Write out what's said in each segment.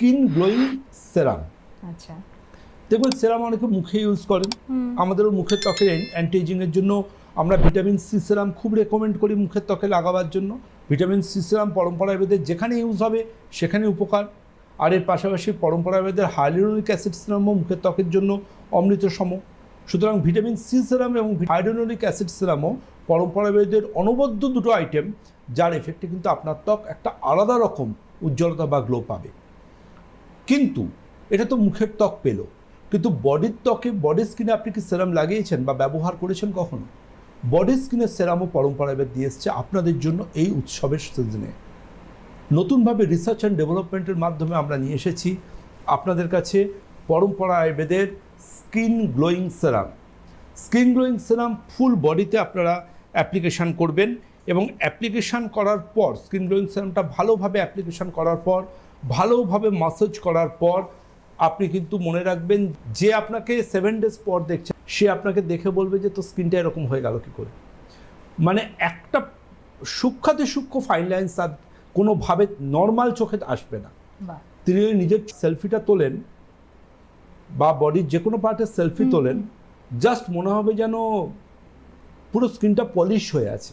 Skin glowing সেরাম। আচ্ছা, দেখবেন সেরাম অনেকে মুখে ইউজ করেন, আমাদেরও মুখের ত্বকের অ্যান্টি এজিংয়ের জন্য আমরা ভিটামিন সি সেরাম খুব রেকমেন্ড করি মুখের ত্বকে লাগাবার জন্য। ভিটামিন সি সেরাম পরম্পরাবিদের যেখানে ইউজ হবে সেখানে উপকার। আর এর পাশাপাশি পরম্পরাবিদের হাইড্রোনিক অ্যাসিড সেরামও মুখের ত্বকের জন্য অমৃত সম। সুতরাং ভিটামিন সি সেরাম এবং হাইড্রোনিক অ্যাসিড সেরামও পরম্পরাবিদের অনবদ্য দুটো আইটেম, যার এফেক্টে কিন্তু আপনার ত্বক একটা আলাদা রকম উজ্জ্বলতা বা গ্লো পাবে। কিন্তু এটা তো মুখের ত্বক পেল, কিন্তু বডির ত্বকে, বডি স্কিনে আপনি কি সেরাম লাগিয়েছেন বা ব্যবহার করেছেন কখনো? বডি স্কিনের সেরামও পরম্পরাবিদ দিয়ে এসছে আপনাদের জন্য এই উৎসবের সিজনে। নতুনভাবে রিসার্চ অ্যান্ড ডেভেলপমেন্টের মাধ্যমে আমরা নিয়ে এসেছি আপনাদের কাছে পরম্পরা আয়ুর্বেদের স্কিন গ্লোয়িং সেরাম। স্কিন গ্লোয়িং সেরাম ফুল বডিতে আপনারা অ্যাপ্লিকেশান করবেন এবং অ্যাপ্লিকেশান করার পর স্কিন গ্লোয়িং সেরামটা ভালোভাবে অ্যাপ্লিকেশান করার পর, ভালোভাবে মাসাজ করার পর আপনি কিন্তু মনে রাখবেন যে আপনাকে 7 ডেজ পর দেখছে সে আপনাকে দেখে বলবে যে তো স্কিনটা এরকম হয়ে গেল কী করে। মানে একটা সূক্ষ্মাতি সূক্ষ্ম ফাইন লাইন্স আর কোনোভাবে নর্মাল চোখে আসবে না। তিনি নিজের সেলফিটা তোলেন বা বডির যে কোনো পার্টের সেলফি তোলেন, জাস্ট মনে হবে যেন পুরো স্কিনটা পলিশ হয়ে আছে।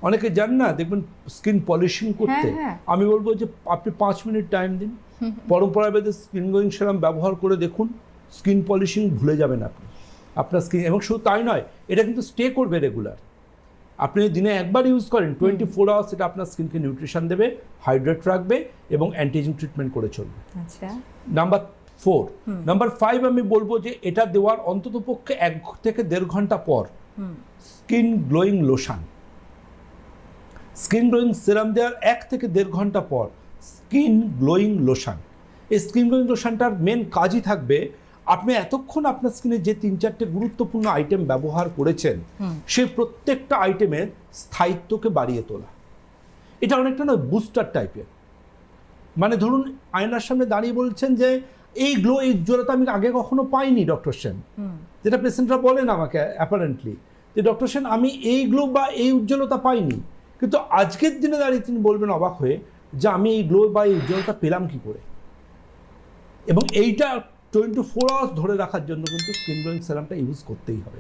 অনেকে জান না, দেখবেন স্কিন পলিশিং করতে, আমি বলবো যে আপনি 5 মিনিট টাইম দিন, পরম্পরাবিদের স্কিন গ্লোয়িং সেরাম ব্যবহার করে দেখুন, স্কিন পলিশিং ভুলে যাবেন আপনি আপনার স্কিন। এবং শুধু তাই নয়, এটা কিন্তু স্টে করবে রেগুলার। আপনি দিনে একবার ইউজ করেন, 24 আওয়ার্স এটা আপনার স্কিনকে নিউট্রিশন দেবে, হাইড্রেট রাখবে এবং অ্যান্টিএজিং ট্রিটমেন্ট করে চলবে। আচ্ছা, নাম্বার 4। নাম্বার 5 আমি বলবো যে এটা দেওয়ার অন্ততপক্ষে 1 থেকে 1.5 ঘন্টা পর skin glowing lotion, skin glowing serum দেওয়ার 1 থেকে 1.5 ঘন্টা পর স্কিন গ্লোয়িং লোশন। এই স্কিন গ্লোয়িং লোশনটার মেন কাজই থাকবে আপনি এতক্ষণ আপনার স্কিনে যে 3-4টে গুরুত্বপূর্ণ আইটেম ব্যবহার করেছেন সেই প্রত্যেকটা আইটেমের স্থায়িত্বকে বাড়িয়ে তোলা। এটা অনেকটা না বুস্টার টাইপের। মানে ধরুন আয়নার সামনে দাঁড়িয়ে বলছেন যে এই গ্লো, এই উজ্জ্বলতা আমি আগে কখনো পাইনি ডক্টর সেন, যেটা পেশেন্টরা বলেন আমাকে অ্যাপারেন্টলি যে ডক্টর সেন আমি এই গ্লো বা এই উজ্জ্বলতা পাইনি। কিন্তু আজকের দিনে দাঁড়িয়ে তিনি বলবেন অবাক হয়ে যে আমি এই গ্লো বা এই উজ্জ্বলতা পেলাম কি করে। এবং এইটা 24 আওয়ার্স ধরে রাখার জন্য কিন্তু স্কিন গ্লোয়িং সেরামটা ইউজ করতেই হবে।